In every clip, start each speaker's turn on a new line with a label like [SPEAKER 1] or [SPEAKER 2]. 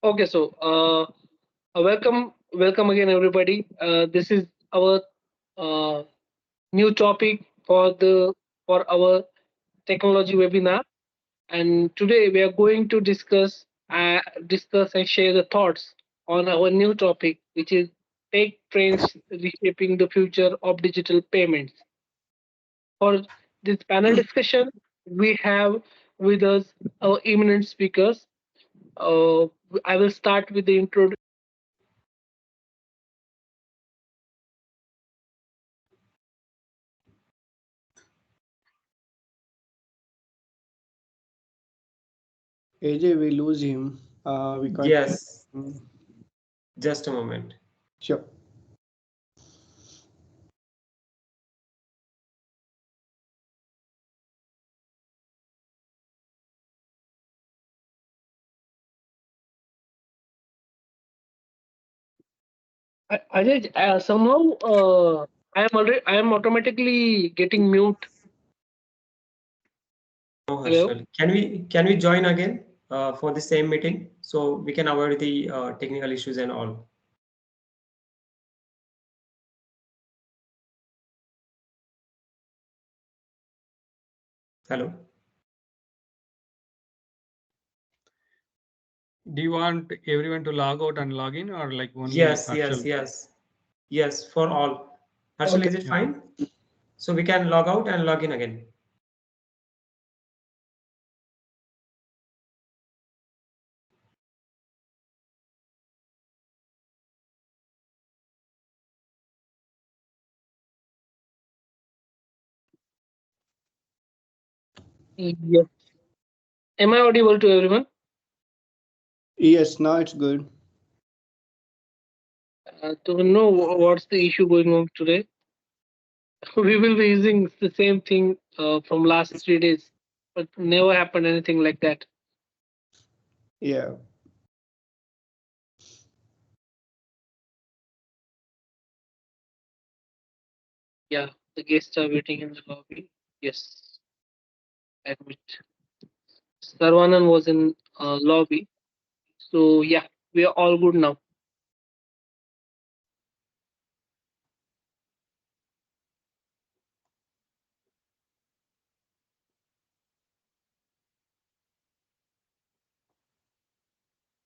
[SPEAKER 1] Okay, so welcome again, everybody. This is our uh, new topic for our technology webinar, and today we are going to discuss and share the thoughts on our new topic, which is tech trends reshaping the future of digital payments. For this panel discussion, we have with us our eminent speakers. Uh, I will start with the intro.
[SPEAKER 2] AJ, we lose him. We can't hear
[SPEAKER 3] Yes,
[SPEAKER 2] him.
[SPEAKER 3] just a moment.
[SPEAKER 2] Sure.
[SPEAKER 1] Ajay, somehow I am automatically getting mute.
[SPEAKER 3] No,
[SPEAKER 1] Hello.
[SPEAKER 3] Harshal. Can we join again for the same meeting so we can avoid the technical issues and all? Hello.
[SPEAKER 4] Do you want everyone to log out and log in, or like only
[SPEAKER 3] Yes, yes,
[SPEAKER 4] Harshal?
[SPEAKER 3] yes, yes, for all. Harshal,
[SPEAKER 1] Okay.
[SPEAKER 3] is it
[SPEAKER 4] Yeah.
[SPEAKER 3] fine? So we can log out and log in again.
[SPEAKER 1] Yes. Am I audible to everyone?
[SPEAKER 2] Yes, now it's good.
[SPEAKER 1] Don't know what's the issue going on today. We will be using the same thing from last 3 days, but never happened anything like that.
[SPEAKER 2] Yeah.
[SPEAKER 1] Yeah, the guests are waiting in the lobby. Yes, admit. Sarvanan was in lobby, so yeah, we are all good now.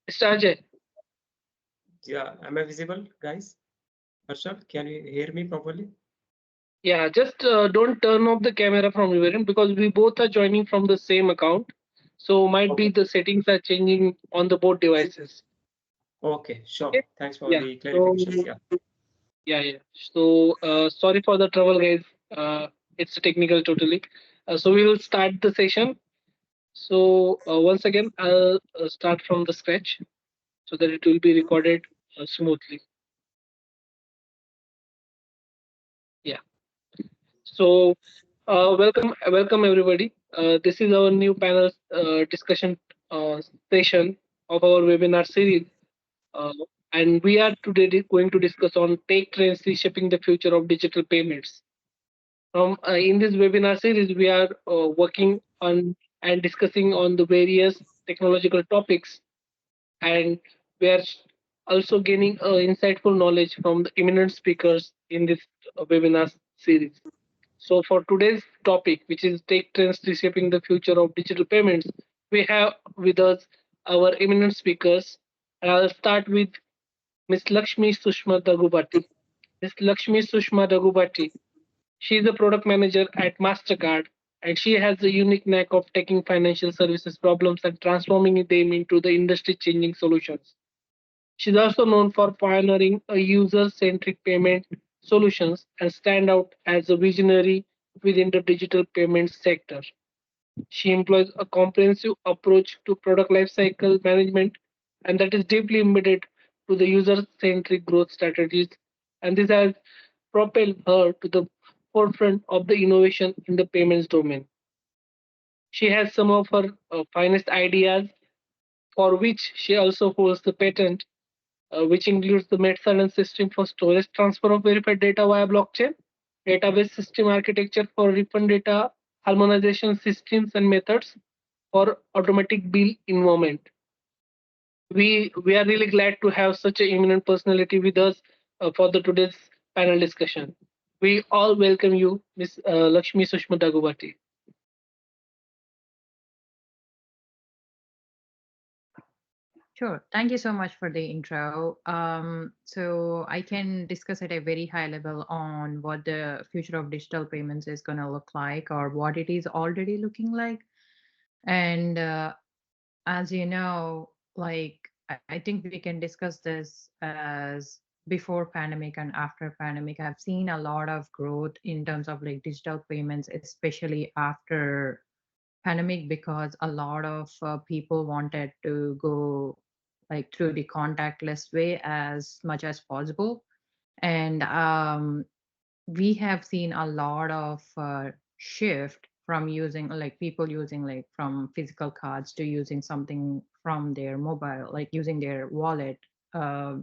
[SPEAKER 1] Mr. Ajay,
[SPEAKER 3] Yeah, am I visible, guys? Harshal, can you hear me properly?
[SPEAKER 1] yeah, just don't turn off the camera from your end because we both are joining from the same account. So might be
[SPEAKER 3] Okay.
[SPEAKER 1] the settings are changing on the both devices.
[SPEAKER 3] Okay,
[SPEAKER 1] Okay.
[SPEAKER 3] sure. Thanks for
[SPEAKER 1] Yeah.
[SPEAKER 3] the
[SPEAKER 1] So
[SPEAKER 3] clarification. Yeah.
[SPEAKER 1] yeah. So sorry for the trouble, guys. It's technical totally. So we will start the session. So once again, I'll start from the scratch so that it will be recorded smoothly. Yeah. So welcome everybody. This is our new panel discussion session of our webinar series, uh, and we are today going to discuss on tech trends reshaping the future of digital payments. From in this webinar series, we are working on and discussing on the various technological topics, and we are also gaining insightful knowledge from the eminent speakers in this webinar series. So for today's topic, which is tech trends reshaping the future of digital payments, we have with us our eminent speakers. And I'll start with Ms. Lakshmi Sushma Daggubati. Ms. Lakshmi Sushma Daggubati. She is a product manager at Mastercard, and she has a unique knack of taking financial services problems and transforming them into the industry-changing solutions. She's also known for pioneering a user-centric payment solutions and stand out as a visionary within the digital payments sector. She employs a comprehensive approach to product lifecycle management, and that is deeply embedded to the user-centric growth strategies. And this has propelled her to the forefront of the innovation in the payments domain. She has some of her finest ideas, for which she also holds the patent, which includes the method system for storage transfer of verified data via blockchain, database system architecture for refund data, harmonization systems and methods for automatic bill environment. We are really glad to have such an eminent personality with us for the today's panel discussion. We all welcome you, Miss Lakshmi Sushma Daggubati.
[SPEAKER 5] Sure. Thank you so much for the intro. So I can discuss at a very high level on what the future of digital payments is going to look like or what it is already looking like. And as you know, like I think we can discuss this as before pandemic and after pandemic. I've seen a lot of growth in terms of like digital payments, especially after pandemic, because a lot of people wanted to go like through the contactless way as much as possible. And we have seen a lot of shift from using like people using like from physical cards to using something from their mobile, like using their wallet.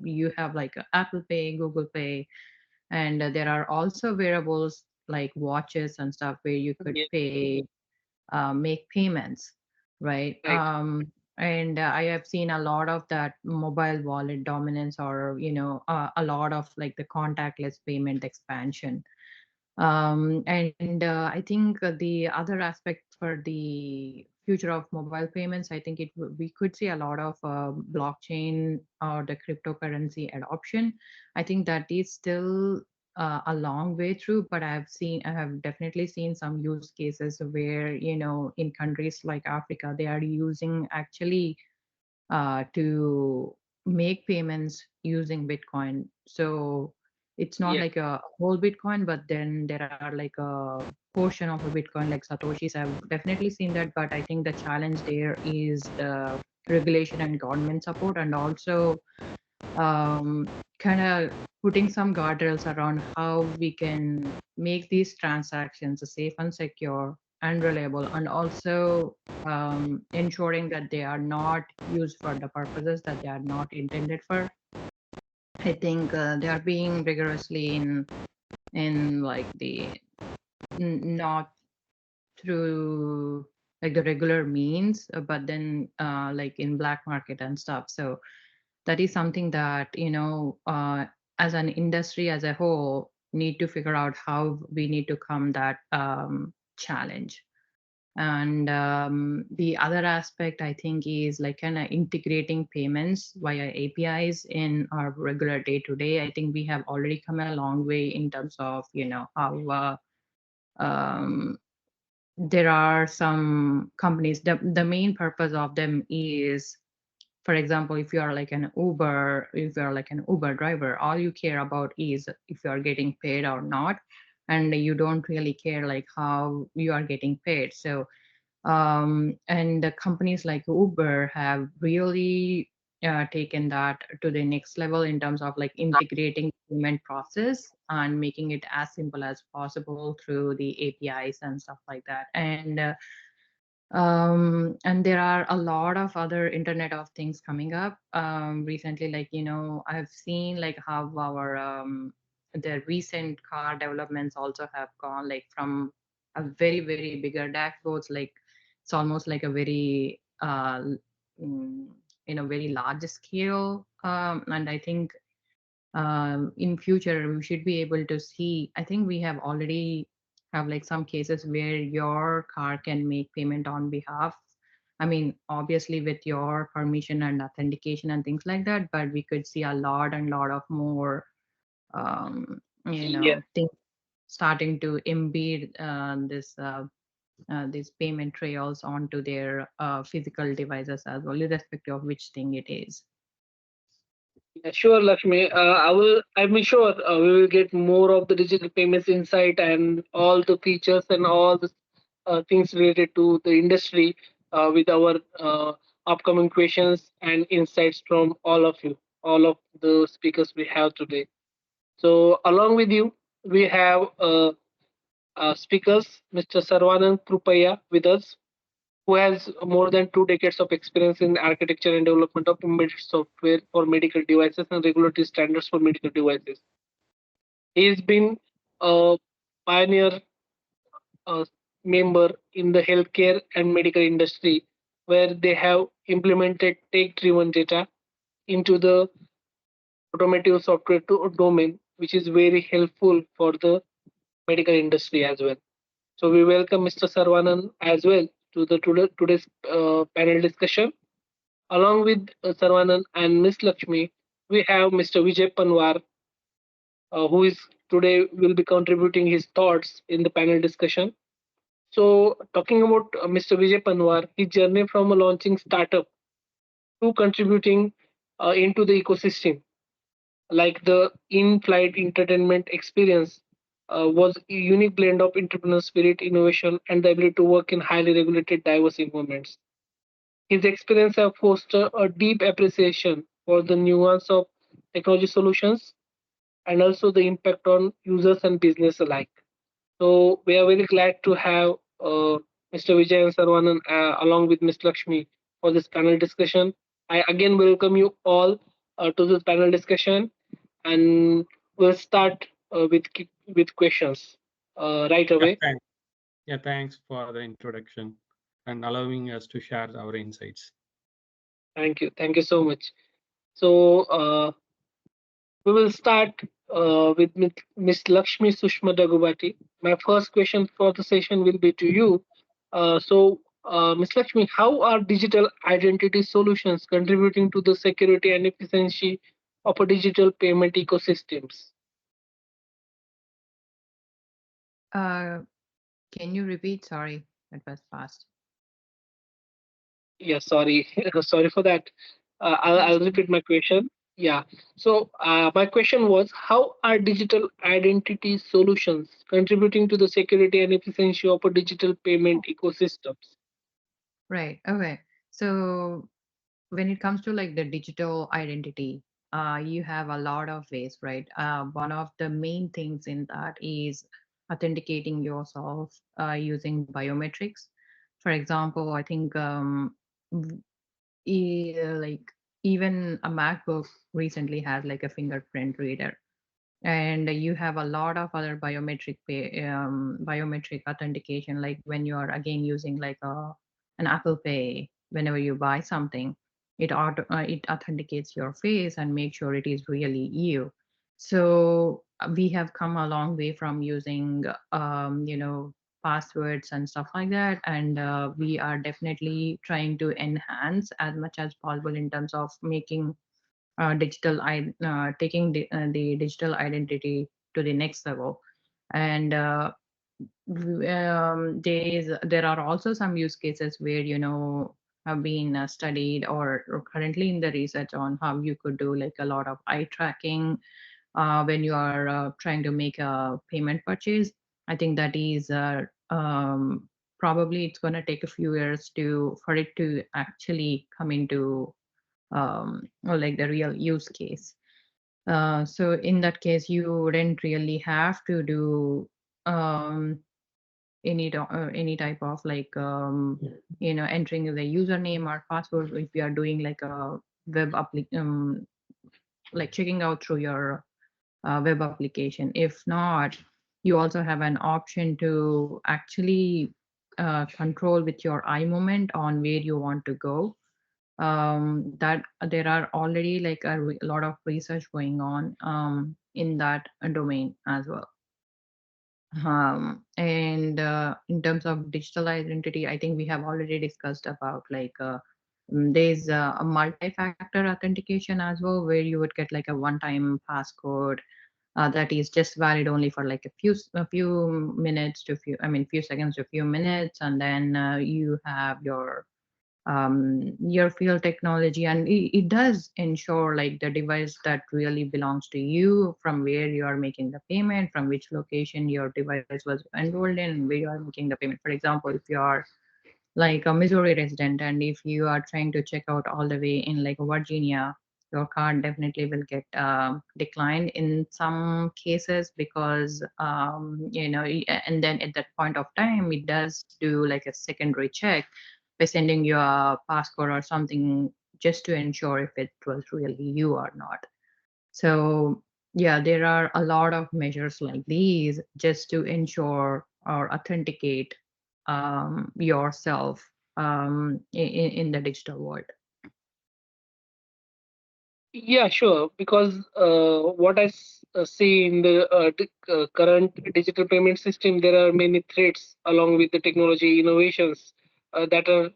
[SPEAKER 5] You have like Apple Pay, Google Pay, and there are also wearables like watches and stuff where you could
[SPEAKER 1] Yeah,
[SPEAKER 5] pay, make payments, right?
[SPEAKER 1] right.
[SPEAKER 5] And I have seen a lot of that mobile wallet dominance, or a lot of like the contactless payment expansion. And I think the other aspect for the future of mobile payments, I think we could see a lot of blockchain or the cryptocurrency adoption. I think that is still a long way through, but I have definitely seen some use cases where, in countries like Africa, they are using actually to make payments using Bitcoin. So it's not
[SPEAKER 1] Yeah,
[SPEAKER 5] like a whole Bitcoin, but then there are like a portion of a Bitcoin, like Satoshis. I've definitely seen that, but I think the challenge there is the regulation and government support, and also kind of putting some guardrails around how we can make these transactions safe and secure and reliable, and also ensuring that they are not used for the purposes that they are not intended for. I think they are being rigorously in like the not through like the regular means, but then like in black market and stuff. So that is something that as an industry as a whole need to figure out how we need to come that challenge. And the other aspect I think is like kind of integrating payments via APIs in our regular day to day. I think we have already come a long way in terms of how um, there are some companies, the main purpose of them is, for example, if you are like an Uber, if you are like an Uber driver, all you care about is if you are getting paid or not, and you don't really care like how you are getting paid. So and the companies like Uber have really taken that to the next level in terms of like integrating payment process and making it as simple as possible through the APIs and stuff like that. And there are a lot of other Internet of Things coming up recently. Like, I've seen like how our the recent car developments also have gone like from a very, very bigger dashboards. Like it's almost like a very, mm, very large scale. And I think in future we should be able to see, I think we have already have like some cases where your car can make payment on behalf, I mean obviously with your permission and authentication and things like that, but we could see a lot and lot of more
[SPEAKER 1] yeah,
[SPEAKER 5] things starting to embed these payment trails onto their physical devices as well, irrespective of which thing it is.
[SPEAKER 1] yeah. Sure, Lakshmi. I will. I'm sure we will get more of the digital payments insight and all the features and all the things related to the industry with our upcoming questions and insights from all of you, all of the speakers we have today. So, along with you, we have speakers, Mr. Saravanan Karuppiah with us, who has more than 2 decades of experience in architecture and development of embedded software for medical devices and regulatory standards for medical devices. He has been a pioneer uh, member in the healthcare and medical industry, where they have implemented tech driven data into the automotive software domain, which is very helpful for the medical industry as well. So we welcome Mr. Sarvanan as well to the today's panel discussion. Along with Sarvanan and Miss Lakshmi, we have Mr. Vijay Panwar, who is today will be contributing his thoughts in the panel discussion. So, talking about Mr. Vijay Panwar, his journey from a launching startup to contributing into the ecosystem, like the in-flight entertainment experience, was a unique blend of entrepreneurial spirit, innovation, and the ability to work in highly regulated, diverse environments. His experience has fostered a deep appreciation for the nuance of technology solutions and also the impact on users and business alike. So we are very glad to have Mr. Vijay and Sarvanan along with Ms. Lakshmi for this panel discussion. I again welcome you all to this panel discussion, and we'll start with questions right
[SPEAKER 4] Yeah,
[SPEAKER 1] away.
[SPEAKER 4] thanks. Yeah, thanks for the introduction and allowing us to share our insights.
[SPEAKER 1] Thank you so much. So we will start with Ms. Lakshmi Sushma Daggubati. My first question for the session will be to you. Ms. Lakshmi, how are digital identity solutions contributing to the security and efficiency of a digital payment ecosystems?
[SPEAKER 5] Uh, can you repeat? Sorry, that was fast.
[SPEAKER 1] Yeah, sorry, sorry for that. I'll repeat my question. Yeah. So my question was, how are digital identity solutions contributing to the security and efficiency of a digital payment ecosystems?
[SPEAKER 5] Right. Okay. So when it comes to like the digital identity, you have a lot of ways, right? One of the main things in that is authenticating yourself using biometrics. For example, I think v- like even a MacBook recently has like a fingerprint reader, and you have a lot of other biometric authentication, like when you are again using like an Apple Pay. Whenever you buy something, it authenticates your face and make sure it is really you. So we have come a long way from using passwords and stuff like that, and we are definitely trying to enhance as much as possible in terms of making taking the digital identity to the next level. And there are also some use cases where have been studied or currently in the research on how you could do like a lot of eye tracking when you are trying to make a payment purchase. I think that is probably it's going to take a few years to for it to actually come into or like the real use case. So in that case, you wouldn't really have to do um, any type of like entering the username or password if you are doing like a like checking out through your web application. If not, you also have an option to actually control with your eye movement on where you want to go. That there are already like a lot of research going on in that domain as well. And in terms of digital identity, I think we have already discussed about like there's a multi-factor authentication as well, where you would get like a one-time passcode that is just valid only for like a few minutes to few, I mean, few seconds to few minutes, and then you have your field technology, and it does ensure like the device that really belongs to you, from where you are making the payment, from which location your device was enrolled in, and where you are making the payment. For example, if you are like a Missouri resident, and if you are trying to check out all the way in like Virginia, your card definitely will get declined in some cases, because and then at that point of time it does do like a secondary check by sending you a passcode or something, just to ensure if it was really you or not. So yeah, there are a lot of measures like these just to ensure or authenticate yourself in the digital world.
[SPEAKER 1] Yeah, sure. Because what I see in the current digital payment system, there are many threats along with the technology innovations that are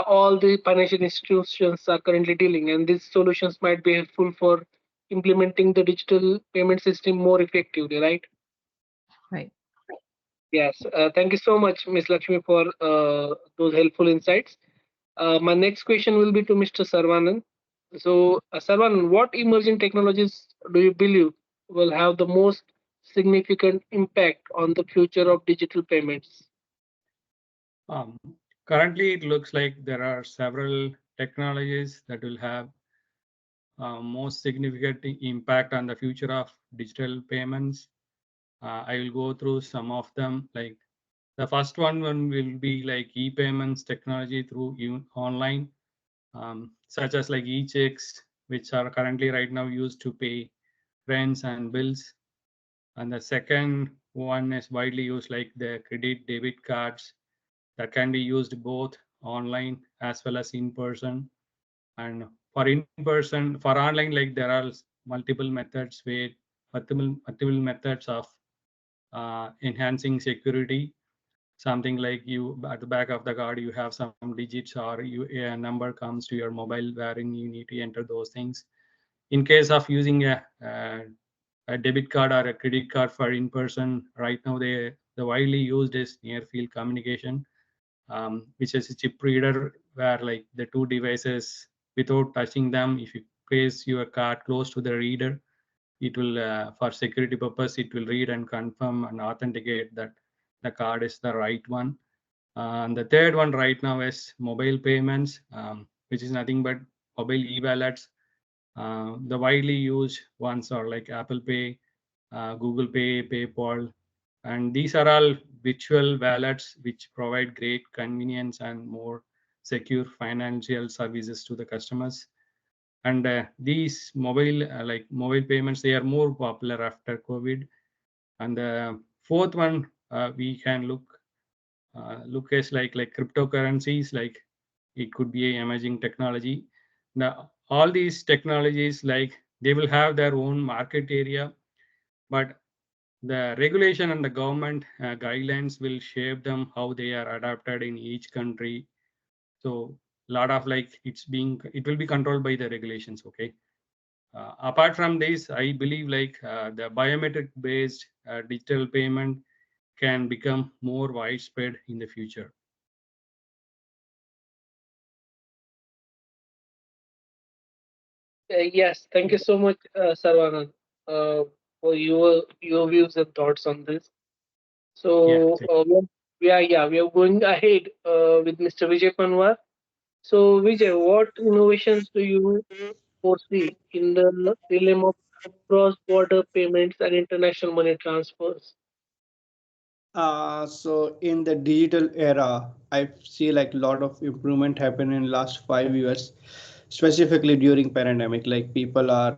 [SPEAKER 1] all the financial institutions are currently dealing, and these solutions might be helpful for implementing the digital payment system more effectively, right?
[SPEAKER 5] Right.
[SPEAKER 1] Yes. Thank you so much, Ms. Lakshmi, for those helpful insights. My next question will be to Mr. Sarvanan. So, Sarvanan, what emerging technologies do you believe will have the most significant impact on the future of digital payments?
[SPEAKER 4] Um, Currently, it looks like there are several technologies that will have most significant impact on the future of digital payments. I will go through some of them. Like the first one will be like e-payments technology through online, such as like e-checks, which are currently right now used to pay rents and bills. And the second one is widely used like the credit debit cards that can be used both online as well as in person. And for in person, for online, like there are multiple methods where multiple methods of enhancing security. Something like you at the back of the card, you have some digits or a number comes to your mobile wherein you need to enter those things. In case of using a debit card or a credit card for in person, right now the widely used is near field communication, which is a chip reader where like the two devices without touching them, if you place your card close to the reader, it will for security purpose it will read and confirm and authenticate that the card is the right one. And the third one right now is mobile payments, which is nothing but mobile e-wallets. The widely used ones are like Apple Pay, Google Pay, PayPal, and these are all virtual wallets which provide great convenience and more secure financial services to the customers. And these mobile payments, they are more popular after COVID. And the fourth one we can look as like cryptocurrencies, like it could be an emerging technology. Now all these technologies, like they will have their own market area, but the regulation and the government guidelines will shape them how they are adapted in each country. So a lot of like it will be controlled by the regulations. Okay. Apart from this, I believe like the biometric based digital payment can become more widespread in the future.
[SPEAKER 1] Yes, thank you so much, Sarvanan, for your views and thoughts on this.
[SPEAKER 4] Yeah.
[SPEAKER 1] So, we are going ahead with Mr. Vijay Panwar. So, Vijay, what innovations do you foresee in the realm of cross-border payments and international money transfers?
[SPEAKER 2] So in the digital era, I see like a lot of improvement happen in last 5 years, specifically during pandemic. Like people are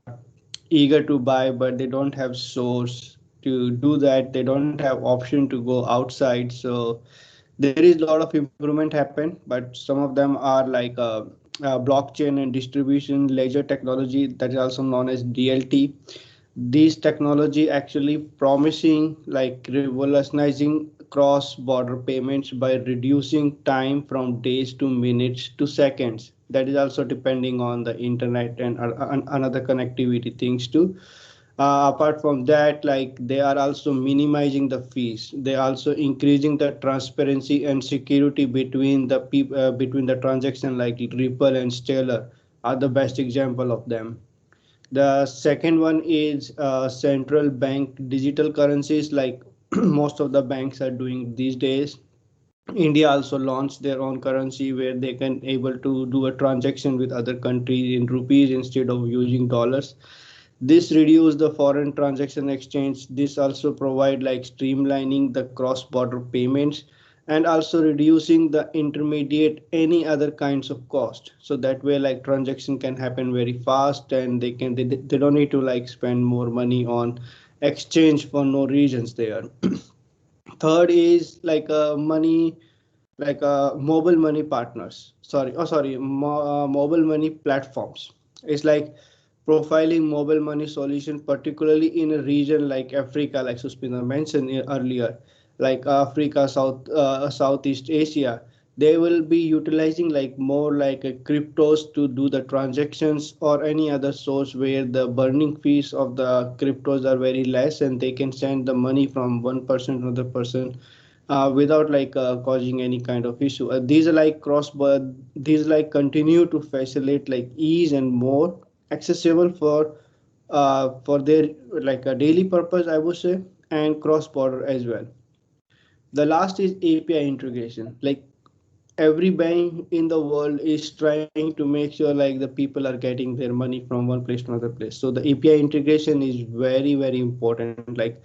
[SPEAKER 2] eager to buy, but they don't have source to do that. They don't have option to go outside. So there is a lot of improvement happen, but some of them are like blockchain and distribution ledger technology, that is also known as DLT. These technology actually promising like revolutionizing cross border payments by reducing time from days to minutes to seconds. That is also depending on the internet and another connectivity things too. Apart from that, like they are also minimizing the fees. They also increasing the transparency and security between the between the transaction, like Ripple and Stellar are the best example of them. The second one is central bank digital currencies, like most of the banks are doing these days. India also launched their own currency where they can able to do a transaction with other countries in rupees instead of using dollars. This reduce the foreign transaction exchange. This also provide like streamlining the cross border payments and also reducing the intermediate any other kinds of cost. So that way like transaction can happen very fast, and they don't need to like spend more money on exchange for no reasons there. Third is like money, like mobile money partners, mobile money platforms. It's like profiling mobile money solution, particularly in a region like Africa, like Suspina mentioned earlier, like Africa, Southeast Asia. They will be utilizing like more like a cryptos to do the transactions or any other source where the burning fees of the cryptos are very less and they can send the money from one person to another person without like causing any kind of issue. These are like these like continue to facilitate like ease and more accessible for their like a daily purpose, I would say, and cross border as well. The last is API integration. Like every bank in the world is trying to make sure like the people are getting their money from one place to another place. So the API integration is very important. Like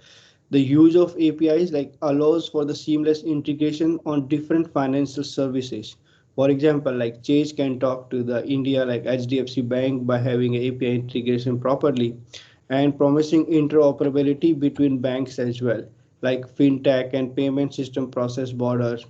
[SPEAKER 2] the use of APIs like allows for the seamless integration on different financial services. For example, like Chase can talk to the India like HDFC Bank by having API integration properly and promising interoperability between banks as well, like fintech and payment system process borders.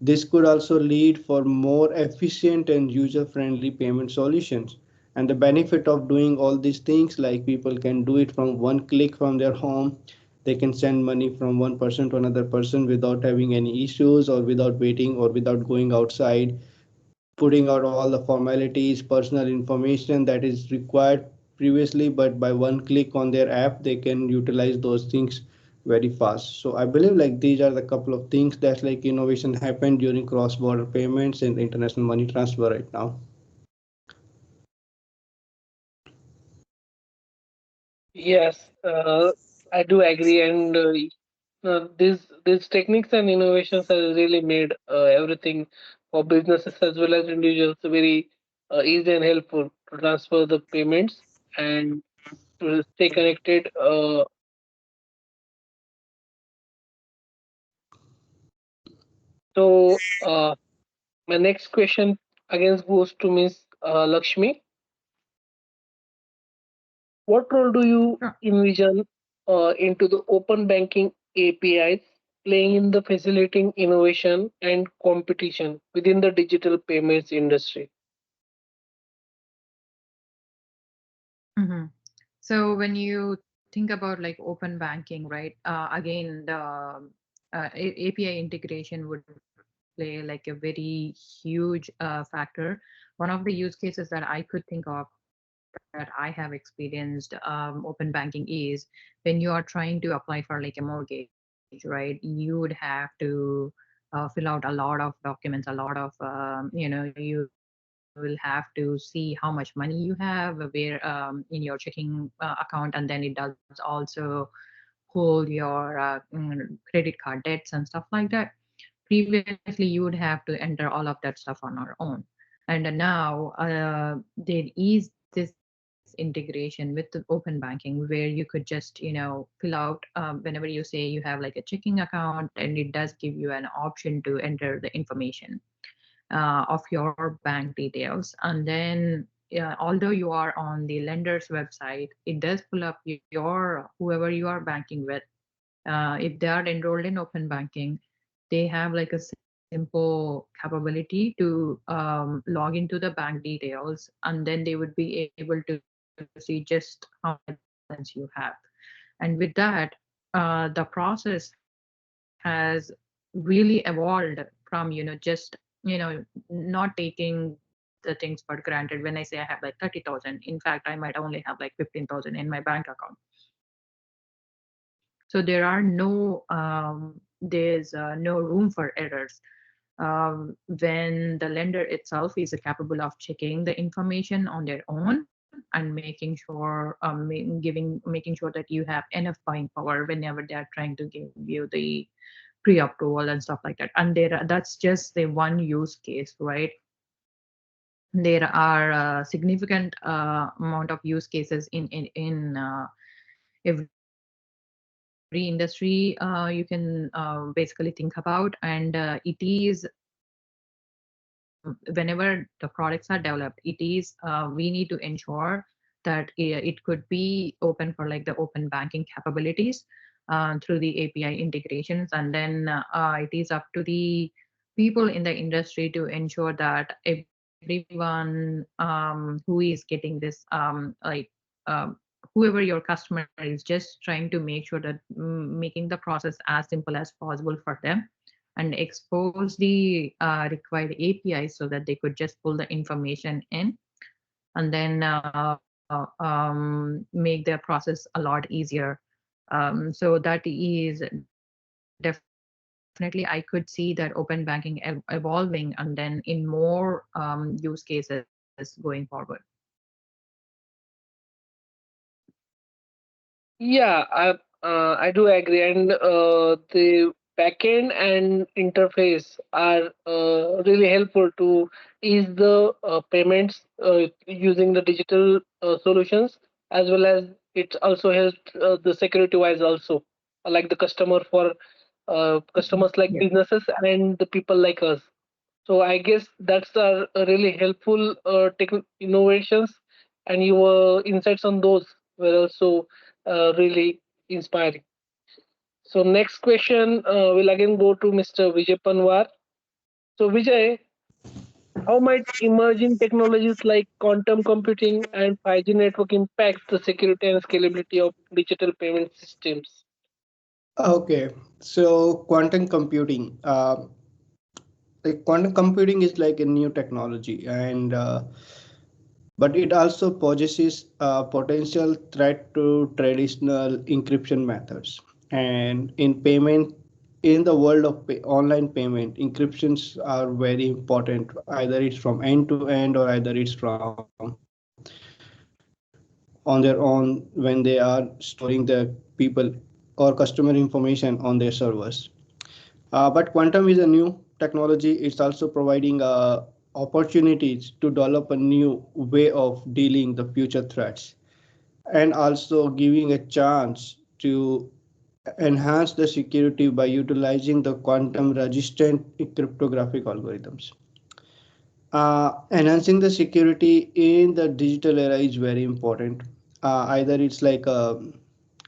[SPEAKER 2] This could also lead for more efficient and user-friendly payment solutions. And the benefit of doing all these things, like people can do it from one click from their home. They can send money from one person to another person without having any issues or without waiting or without going outside, putting out all the formalities, personal information that is required previously, but by one click on their app, they can utilize those things very fast. So I believe like these are the couple of things that like innovation happened during cross-border payments and international money transfer right now.
[SPEAKER 1] Yes, I do agree, and these techniques and innovations have really made everything for businesses as well as individuals very easy and helpful to transfer the payments and to stay connected. So my next question again goes to Miss Lakshmi. What role do you envision into the open banking APIs playing in the facilitating innovation and competition within the digital payments industry?
[SPEAKER 5] Mhm. So when you think about like open banking, right? Again, the API integration would play like a very huge factor. One of the use cases that I could think of that I have experienced open banking is when you are trying to apply for like a mortgage, right? You would have to fill out a lot of documents, a lot of you will have to see how much money you have where in your checking account, and then it does also hold your credit card debts and stuff like that. Previously, you would have to enter all of that stuff on our own, and now there is this integration with the open banking where you could just fill out whenever you say you have like a checking account, and it does give you an option to enter the information of your bank details. And then, although you are on the lender's website, it does pull up your whoever you are banking with. If they are enrolled in open banking, they have like a simple capability to log into the bank details, and then they would be able to see just how much balance you have. And with that, the process has really evolved from not taking the things for granted. When I say I have like 30,000, in fact I might only have like 15,000 in my bank account. So there's no room for errors when the lender itself is capable of checking the information on their own and making sure making sure that you have enough buying power whenever they are trying to give you the pre-approval and stuff like that. And that's just the one use case, right? There are significant amount of use cases in every industry you can basically think about. And it is whenever the products are developed, it is we need to ensure that it could be open for like the open banking capabilities through the API integrations. And then it is up to the people in the industry to ensure that everything everyone who is getting this whoever your customer is, just trying to make sure that making the process as simple as possible for them, and expose the required APIs so that they could just pull the information in, and then make their process a lot easier. So that is definitely, I could see that open banking evolving, and then in more use cases going forward.
[SPEAKER 1] Yeah, I do agree, and the backend and interface are really helpful to ease the payments using the digital solutions, as well as it also helps the security wise also, like the customer for customers like
[SPEAKER 5] Yeah.
[SPEAKER 1] businesses and the people like us. So I guess that's really helpful tech innovations, and your insights on those were also really inspiring. So next question will again go to Mr. Vijay Panwar. So Vijay, how might emerging technologies like quantum computing and 5G network impact the security and scalability of digital payment systems?
[SPEAKER 2] Okay, so quantum computing. Like quantum computing is like a new technology, and but it also possesses a potential threat to traditional encryption methods. And in payment, in the world of online payment, encryptions are very important. Either it's from end to end, or either it's from on their own when they are storing the people or customer information on their servers. But quantum is a new technology. It's also providing opportunities to develop a new way of dealing the future threats, and also giving a chance to enhance the security by utilizing the quantum resistant cryptographic algorithms. Enhancing the security in the digital era is very important. Either it's like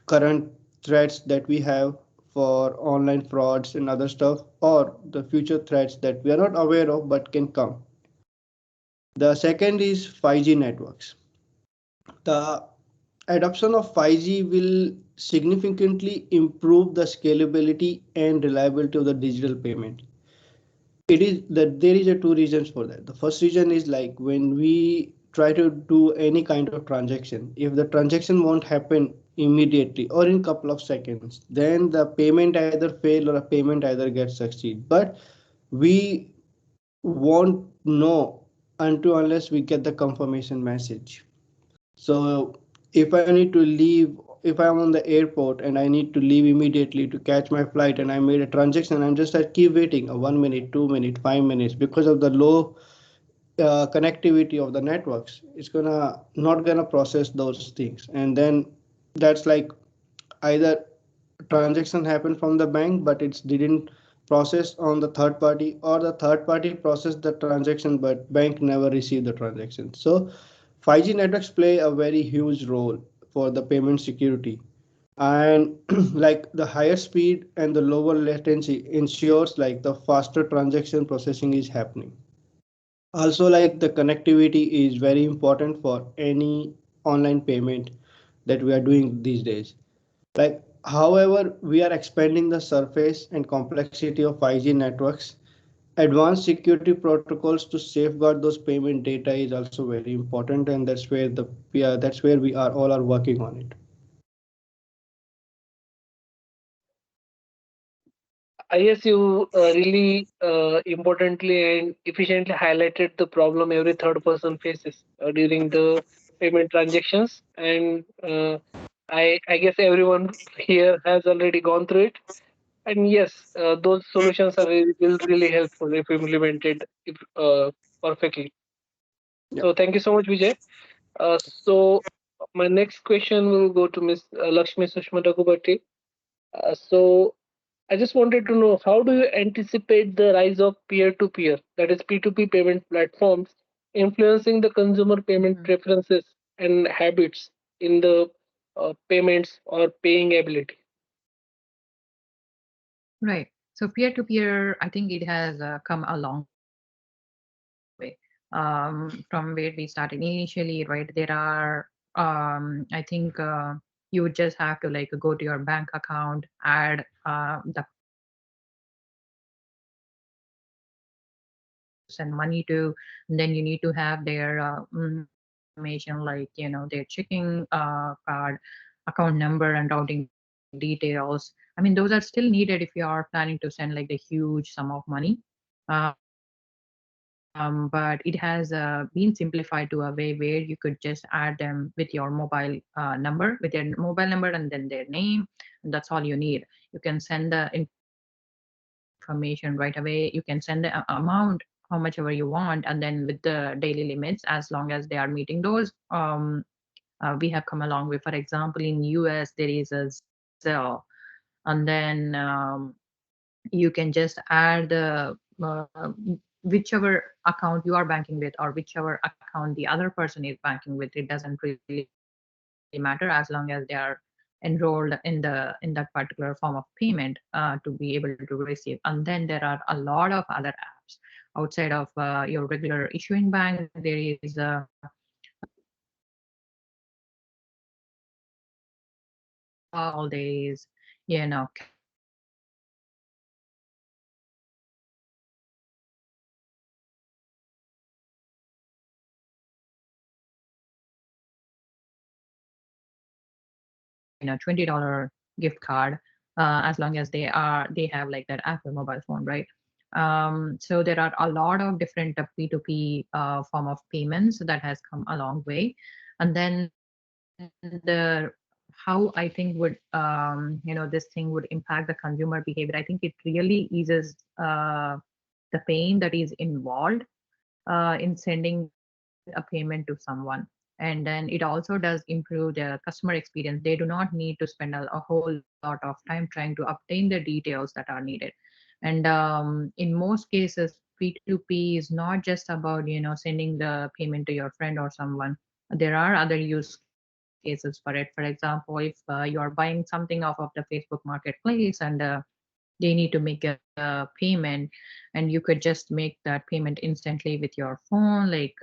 [SPEAKER 2] current threats that we have for online frauds and other stuff, or the future threats that we are not aware of but can come. The second is 5G networks. The adoption of 5G will significantly improve the scalability and reliability of the digital payment. It is that there is a two reasons for that. The first reason is like when we try to do any kind of transaction, if the transaction won't happen immediately or in couple of seconds, then the payment either fail or a payment either gets succeed. But we won't know until unless we get the confirmation message. So if I need to leave, if I'm on the airport and I need to leave immediately to catch my flight and I made a transaction, I'm just like keep waiting a 1 minute, 2 minute, 5 minutes because of the low connectivity of the networks. It's gonna not gonna process those things, and then that's like either transaction happened from the bank but it didn't process on the third party, or the third party processed the transaction but bank never received the transaction. So 5G networks play a very huge role for the payment security, and like the higher speed and the lower latency ensures like the faster transaction processing is happening. Also, like the connectivity is very important for any online payment that we are doing these days. Like, however, we are expanding the surface and complexity of 5G networks. Advanced security protocols to safeguard those payment data is also very important, and that's where we are all are working on it.
[SPEAKER 1] I guess you really importantly and efficiently highlighted the problem every third person faces during the payment transactions, and I guess everyone here has already gone through it. And yes, those solutions are will really helpful if implemented perfectly.
[SPEAKER 2] Yeah.
[SPEAKER 1] So thank you so much, Vijay. So my next question will go to Miss Lakshmi Sushma Daggubati. So I just wanted to know, how do you anticipate the rise of peer-to-peer, that is P2P payment platforms, influencing the consumer payment
[SPEAKER 5] Mhm.
[SPEAKER 1] preferences and habits in the payments or paying ability?
[SPEAKER 5] Right. So peer-to-peer, I think it has come a long way. from where we started initially, right? There are, I think, you would just have to like go to your bank account, add the person that you want to send money to, and then you need to have their information like their checking card, account number, and routing details. I mean, those are still needed if you are planning to send like the huge sum of money. But it has been simplified to a way where you could just add them with your mobile number, and then their name, and that's all you need. You can send the information right away. You can send the amount, how much ever you want, and then with the daily limits, as long as they are meeting those, we have come a long way. For example, in US, there is a Zelle, and then you can just add the whichever account you are banking with, or whichever account the other person is banking with. It doesn't really matter as long as they are enrolled in that particular form of payment to be able to receive. And then there are a lot of other apps outside of your regular issuing bank. There is PayPal, there is Cash App, $20 gift card, as long as they have like that Apple mobile phone, right? So there are a lot of different P2P form of payments that has come a long way. And then how I think would this thing would impact the consumer behavior. I think it really eases the pain that is involved in sending a payment to someone. And then it also does improve the customer experience. They do not need to spend a whole lot of time trying to obtain the details that are needed. And in most cases, P2P is not just about sending the payment to your friend or someone. There are other use cases for it. For example, if you are buying something off of the Facebook Marketplace, and they need to make a payment, and you could just make that payment instantly with your phone, like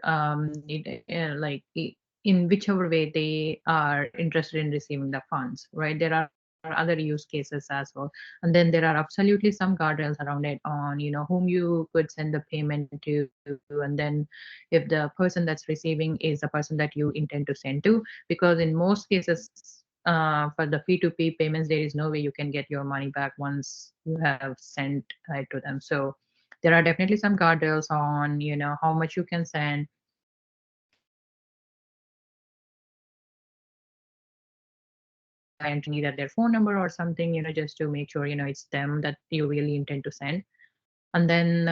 [SPEAKER 5] in whichever way they are interested in receiving the funds, right? There are other use cases as well. And then there are absolutely some guardrails around it on whom you could send the payment to, and then if the person that's receiving is the person that you intend to send to. Because in most cases, for the P2P payments, there is no way you can get your money back once you have sent it to them. So there are definitely some guardrails on how much you can send, and you can mention either their phone number or something, just to make sure it's them that you really intend to send. And then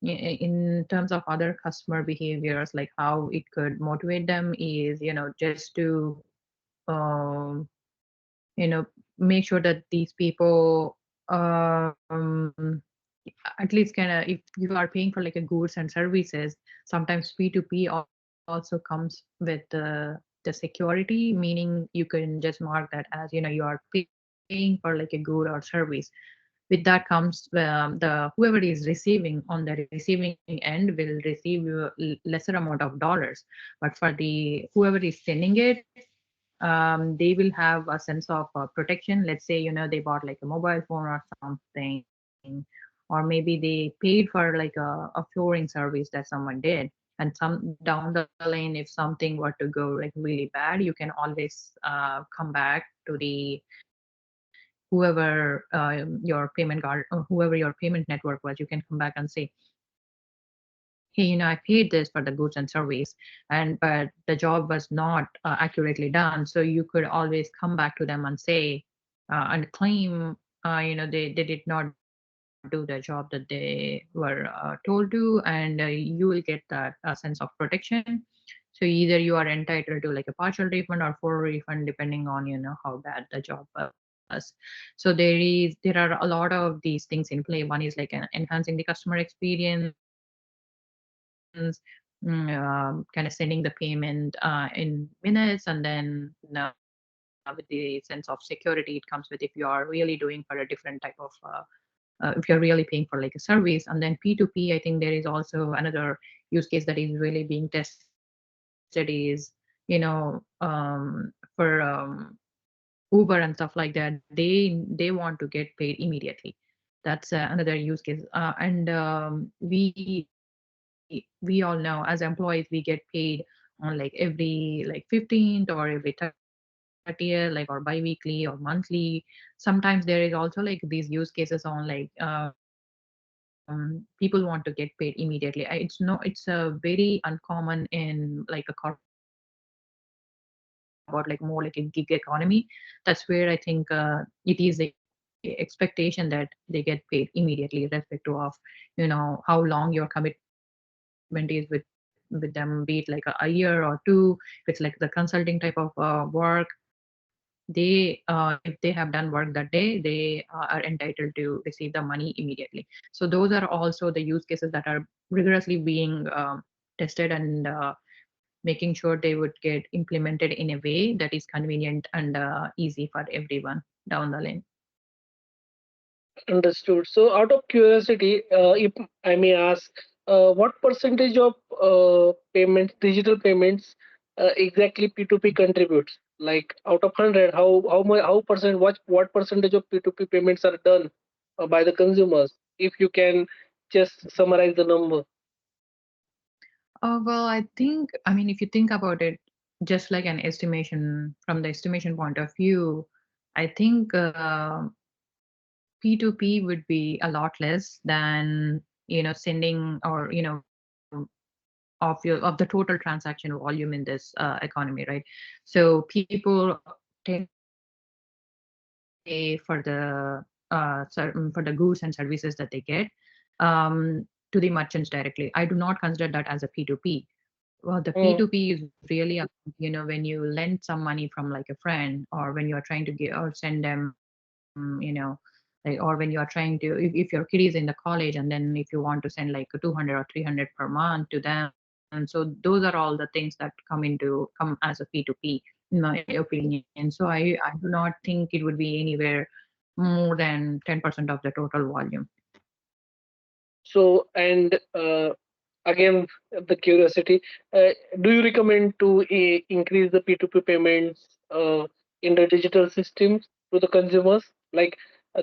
[SPEAKER 5] in terms of other customer behaviors, like how it could motivate them is just to um, make sure that these people at least kind of, if you are paying for like a goods and services, sometimes P2P also comes with the security, meaning you can just mark that as you are paying for like a good or service. With that comes the whoever is receiving on the receiving end will receive lesser amount of dollars, but for the whoever is sending it, they will have a sense of protection. Let's say they bought like a mobile phone or something, or maybe they paid for like a flooring service that someone did, and some down the lane, if something were to go like really bad, you can always come back to the whoever your payment card or whoever your payment network was. You can come back and say, hey, I paid this for the goods and service, but the job was not accurately done. So you could always come back to them and say, and claim, they did not do the job that they were told to, and you will get that sense of protection. So either you are entitled to like a partial refund or full refund, depending on how bad the job was. So there are a lot of these things in play. One is like enhancing the customer experience, kind of sending the payment in minutes, and then with the sense of security it comes with, if you are really doing for a different type of payment, if you're really paying for like a service. And then P2P, I think there is also another use case that is really being tested is, for Uber and stuff like that, they want to get paid immediately. That's another use case. And we all know as employees we get paid on like every like 15th or every 30th, like or bi-weekly or monthly. Sometimes there is also like these use cases on like people want to get paid immediately. It's very uncommon in like a corporate environment. It's more about like more like a gig economy. That's where I think it is the expectation that they get paid immediately, irrespective of how long your commitment is with them, be it like a year or two. If it's like the consulting type of work, if they have done work that day, they are entitled to receive the money immediately. So those are also the use cases that are rigorously being tested and making sure they would get implemented in a way that is convenient and easy for everyone down the line.
[SPEAKER 1] Understood. So, out of curiosity, if I may ask, what percentage of payments, digital payments, exactly P2P contributes? Like out of 100, how percent, what percentage of P2P payments are done by the consumers? If you can just summarize the number.
[SPEAKER 5] Well, I mean, if you think about it, just like an estimation from the estimation point of view, I think P2P would be a lot less than sending or of the total transaction volume in this economy, right? So people tend to pay for for the goods and services that they get um, to the merchants directly. I do not consider that as a P2P. Well, the
[SPEAKER 1] Hmm.
[SPEAKER 5] P2P is really when you lend some money from like a friend, or when you are trying to give or send them, like, or when you are trying to, if your kid is in the college, and then if you want to send like a 200 or 300 per month to them. So those are all the things that come as a P2P, in my opinion. So I do not think it would be anywhere more than 10% of the total volume.
[SPEAKER 1] So, and again, the curiosity, uh, do you recommend to increase the P2P payments in the digital systems to the consumers? Like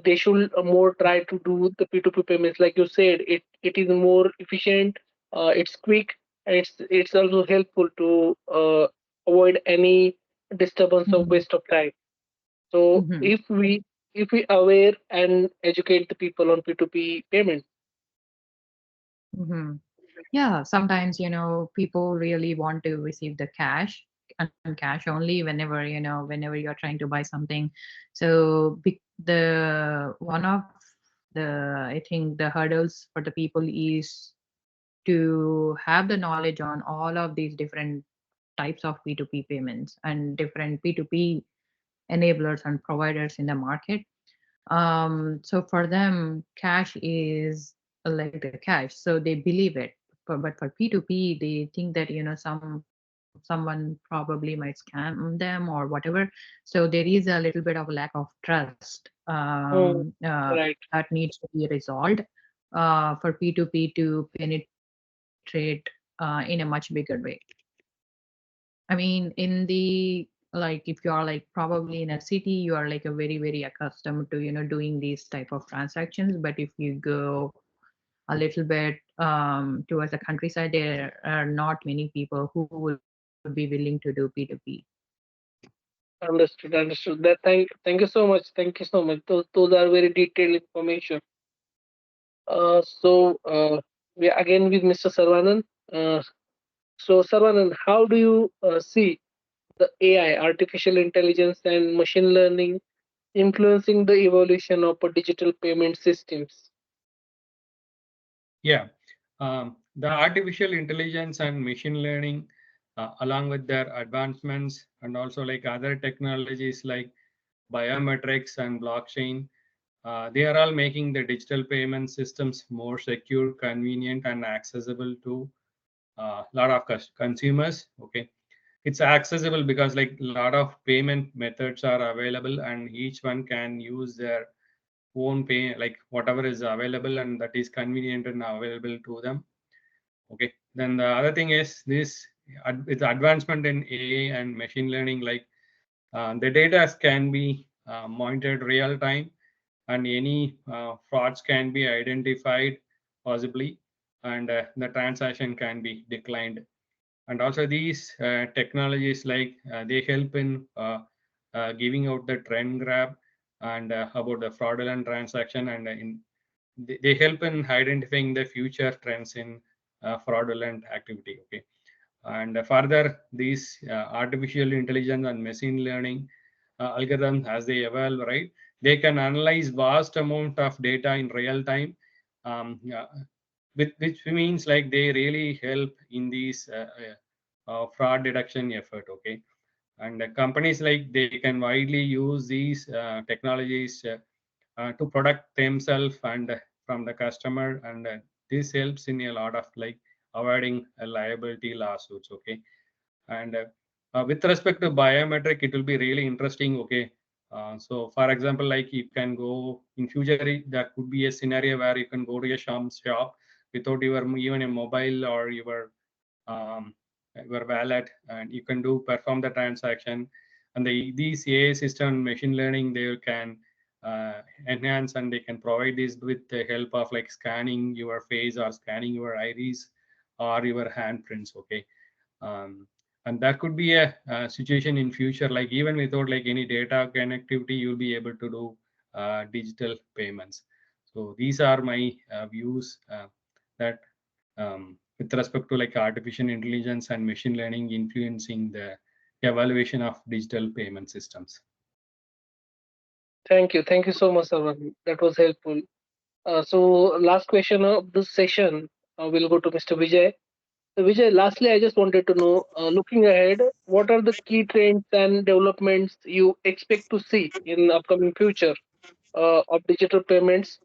[SPEAKER 1] they should more try to do the P2P payments. Like you said, it is more efficient, it's quick, and it's also helpful to avoid any disturbance of
[SPEAKER 5] Mhm.
[SPEAKER 1] waste of time. So
[SPEAKER 5] Mhm.
[SPEAKER 1] if we aware and educate the people on P2P payments.
[SPEAKER 5] Mhm. Yeah, sometimes, people really want to receive the cash and cash only whenever, whenever you're trying to buy something. So the one of I think the hurdles for the people is to have the knowledge on all of these different types of P2P payments and different P2P enablers and providers in the market. So for them, cash is like the cash, so they believe it. But for P2P, they think that someone probably might scam them or whatever. So there is a little bit of lack of trust
[SPEAKER 1] Hmm, right.
[SPEAKER 5] that needs to be resolved for P2P to penetrate in a much bigger way. I mean, in the like, if you are like probably in a city, you are like a very accustomed to doing these type of transactions. But if you go a little bit towards the countryside, there are not many people who would be willing to do P2P.
[SPEAKER 1] Understood, understood. That thank you so much. Thank you so much. Those are very detailed information. So we are again with Mr. Sarvanan. Uh, so Sarvanan, how do you see the AI, artificial intelligence, and machine learning influencing the evolution of digital payment systems?
[SPEAKER 4] Yeah, the artificial intelligence and machine learning, along with their advancements and also like other technologies like biometrics and blockchain, they are all making the digital payment systems more secure, convenient, and accessible to a lot of consumers. Okay, it's accessible because like a lot of payment methods are available, and each one can use their own pay, like whatever is available and that is convenient and available to them. Okay, then the other thing is this, with the advancement in AI and machine learning, like the data can be monitored real time, and any frauds can be identified possibly, and the transaction can be declined. And also these technologies, like they help in giving out the trend grab and about the fraudulent transaction, and they help in identifying the future trends in fraudulent activity. Okay, and further these artificial intelligence and machine learning algorithms, as they evolve, right, they can analyze vast amount of data in real time, yeah, which means like they really help in these fraud detection effort. Okay, and companies, like they can widely use these technologies to protect themselves and from the customer, and this helps in a lot of like avoiding liability lawsuits. Okay, and with respect to biometric, it will be really interesting. Okay, so for example, like you can go in future, there could be a scenario where you can go to a shop without your even a mobile or um, your wallet, and you can do perform the transaction. And these AI system machine learning, they can enhance, and they can provide this with the help of like scanning your face or scanning your iris or your handprints. Okay, um, and that could be a situation in future, like even without like any data connectivity, you'll be able to do digital payments. So these are my views that with respect to like artificial intelligence and machine learning influencing the evaluation of digital payment systems.
[SPEAKER 1] Thank you so much, Sarvan. That was helpful. So, last question of this session, we'll go to Mr. Vijay. So, Vijay, lastly, I just wanted to know, looking ahead, what are the key trends and developments you expect to see in upcoming future of digital payments,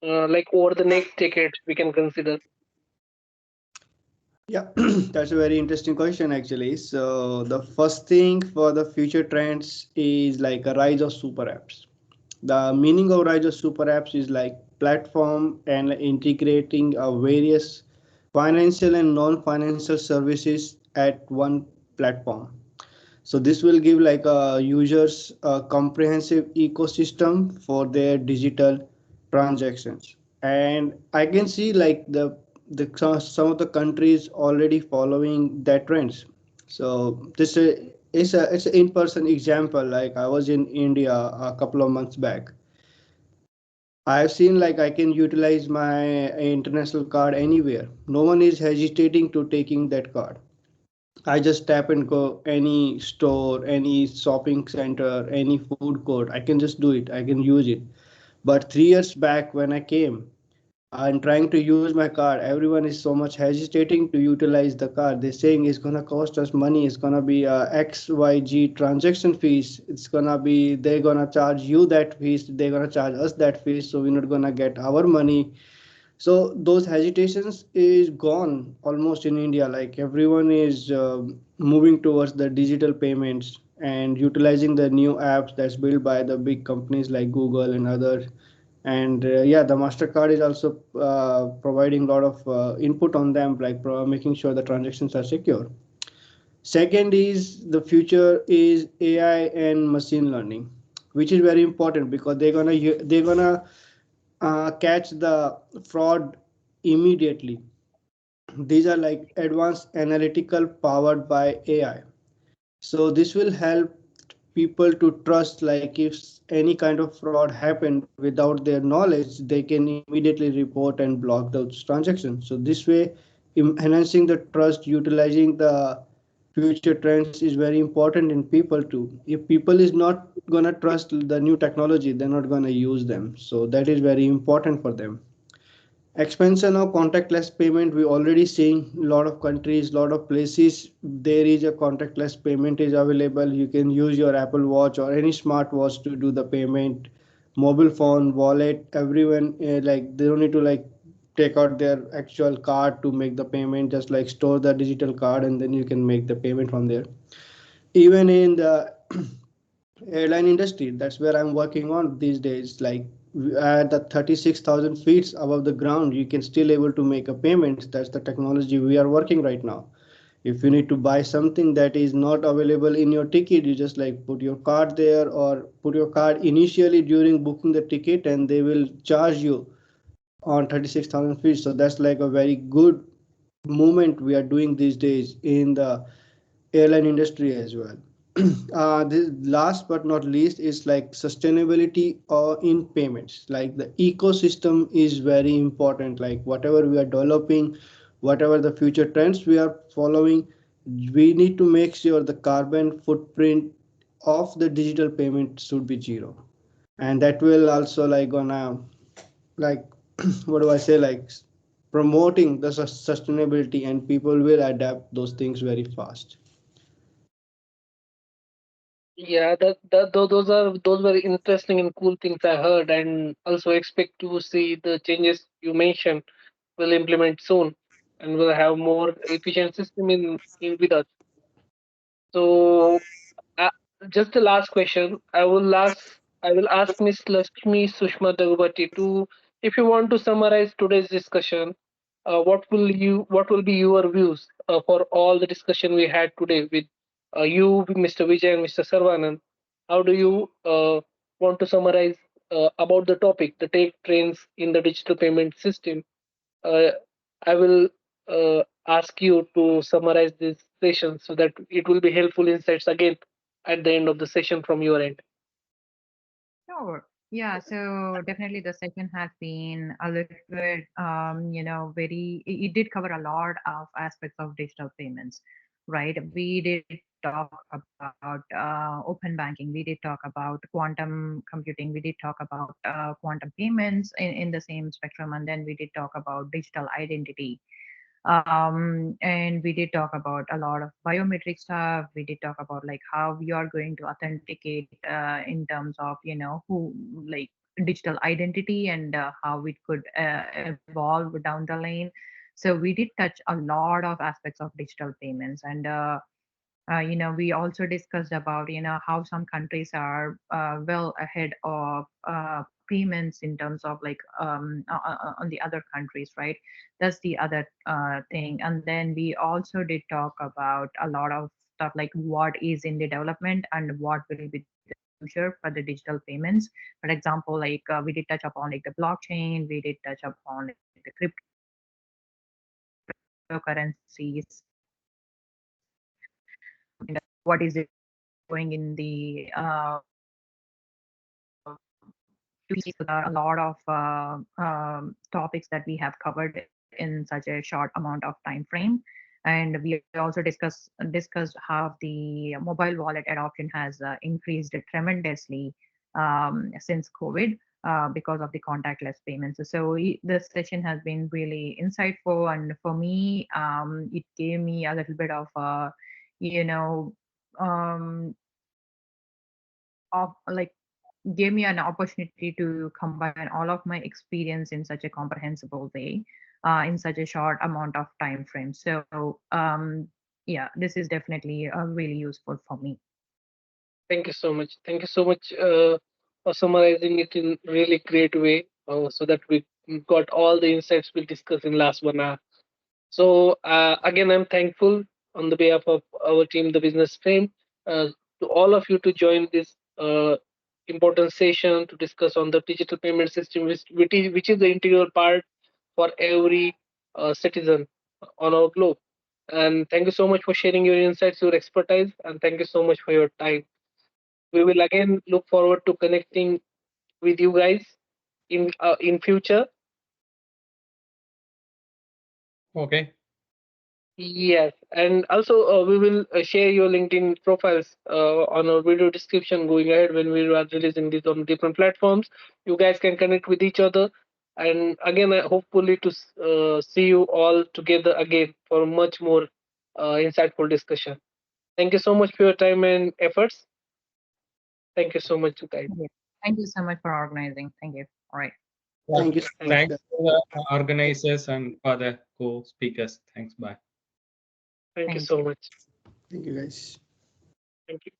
[SPEAKER 1] like over the next decade, we can consider?
[SPEAKER 2] Yeah, that's a very interesting question actually. So the first thing for the future trends is like a rise of super apps. The meaning of rise of super apps is like platform and integrating various financial and non-financial services at one platform. So this will give like users a comprehensive ecosystem for their digital transactions. And I can see like some of the countries already following that trends. So this is a it's an in-person example. Like I was in India a couple of months back. I've seen like I can utilize my international card anywhere. No one is hesitating to taking that card. I just tap and go any store, any shopping center, any food court. I can just do it. I can use it. But 3 years back when I came, I'm trying to use my card. Everyone is so much hesitating to utilize the card. They're saying it's gonna cost us money. It's gonna be XYG transaction fees. It's gonna be they're gonna charge you that fees. They're gonna charge us that fees. So we're not gonna get our money. So those hesitations is gone almost in India. Like everyone is moving towards the digital payments and utilizing the new apps that's built by the big companies like Google and others. And yeah, the Mastercard is also providing a lot of input on them, like making sure the transactions are secure. Second is the future is AI and machine learning, which is very important because they're gonna catch the fraud immediately. These are like advanced analytical powered by AI. So this will help people to trust like if any kind of fraud happened without their knowledge, they can immediately report and block those transactions. So this way, enhancing the trust, utilizing the future trends is very important in people too. If people is not gonna trust the new technology, they're not gonna use them. So that is very important for them. Expansion of contactless payment, we already seeing a lot of countries, lot of places there is a contactless payment is available. You can use your Apple Watch or any smartwatch to do the payment. Mobile phone, wallet, everyone like they don't need to like take out their actual card to make the payment, just like store the digital card and then you can make the payment from there. Even in the airline industry, that's where I'm working on these days. Like at the 36,000 feet above the ground, you can still able to make a payment. That's the technology we are working right now. If you need to buy something that is not available in your ticket, you just like put your card there or put your card initially during booking the ticket, and they will charge you on 36,000 feet. So that's like a very good movement we are doing these days in the airline industry as well. This last but not least is like sustainability or in payments. Like the ecosystem is very important. Like whatever we are developing, whatever the future trends we are following, we need to make sure the carbon footprint of the digital payment should be zero. And that will also like gonna like what do I say, like promoting the sustainability, and people will adapt those things very fast.
[SPEAKER 1] Yeah, those were interesting and cool things I heard, and also expect to see the changes you mentioned will implement soon, and will have more efficient system in with us. So, uh, just the last question, I will ask Miss Lakshmi Sushma Daggubati to, if you want to summarize today's discussion, what will be your views for all the discussion we had today with you, Mr. Vijay and Mr. Sarvanan? How do you want to summarize about the topic, the take trends in the digital payment system? uh, I will ask you to summarize this session so that it will be helpful insights again at the end of the session from your end.
[SPEAKER 5] Sure. Yeah, so definitely the session has been a little bit, it did cover a lot of aspects of digital payments, right? We did talk about open banking, we did talk about quantum computing, we did talk about quantum payments in the same spectrum, and then we did talk about digital identity. And we did talk about a lot of biometric stuff. We did talk about like how we are going to authenticate in terms of who, like, digital identity, and how it could evolve down the lane. So we did touch a lot of aspects of digital payments, and we also discussed about how some countries are well ahead of payments in terms of like on the other countries, right? That's the other thing. And then we also did talk about a lot of stuff like what is in the development and what will be the future for the digital payments. For example, like we did touch upon like the blockchain, we did touch upon like the cryptocurrencies, what is it going in the future. So there are a lot of topics that we have covered in such a short amount of time frame. And we also discussed how the mobile wallet adoption has increased tremendously since COVID because of the contactless payments. So this session has been really insightful, and for me, it gave me a little bit of you know um, of like gave me an opportunity to combine all of my experience in such a comprehensible way in such a short amount of time frame. So yeah, this is definitely really useful for me.
[SPEAKER 1] Thank you so much. Thank you so much for summarizing it in really great way, so that we got all the insights we discussed in last 1 hour. So again, I'm thankful on the behalf of our team, the Business Frame, to all of you to join this important session to discuss on the digital payment system, which is the integral part for every citizen on our globe. And thank you so much for sharing your insights, your expertise, and thank you so much for your time. We will again look forward to connecting with you guys in future.
[SPEAKER 4] Okay.
[SPEAKER 1] Yes, and also we will share your LinkedIn profiles on our video description going ahead when we are releasing this on different platforms. You guys can connect with each other, and again, hopefully to see you all together again for much more insightful discussion. Thank you so much for your time and efforts. Thank you so much, guys.
[SPEAKER 5] Yeah. Thank you so much for organizing. Thank you. All right.
[SPEAKER 4] Yeah.
[SPEAKER 2] Thank you so
[SPEAKER 1] Thank
[SPEAKER 2] much,
[SPEAKER 1] you.
[SPEAKER 2] guys.
[SPEAKER 4] Thanks to the organizers and for the co-speakers. Thanks. Bye.
[SPEAKER 1] Thank you
[SPEAKER 5] Thank
[SPEAKER 1] so
[SPEAKER 5] you.
[SPEAKER 1] much.
[SPEAKER 2] Thank you, guys.
[SPEAKER 1] Thank you.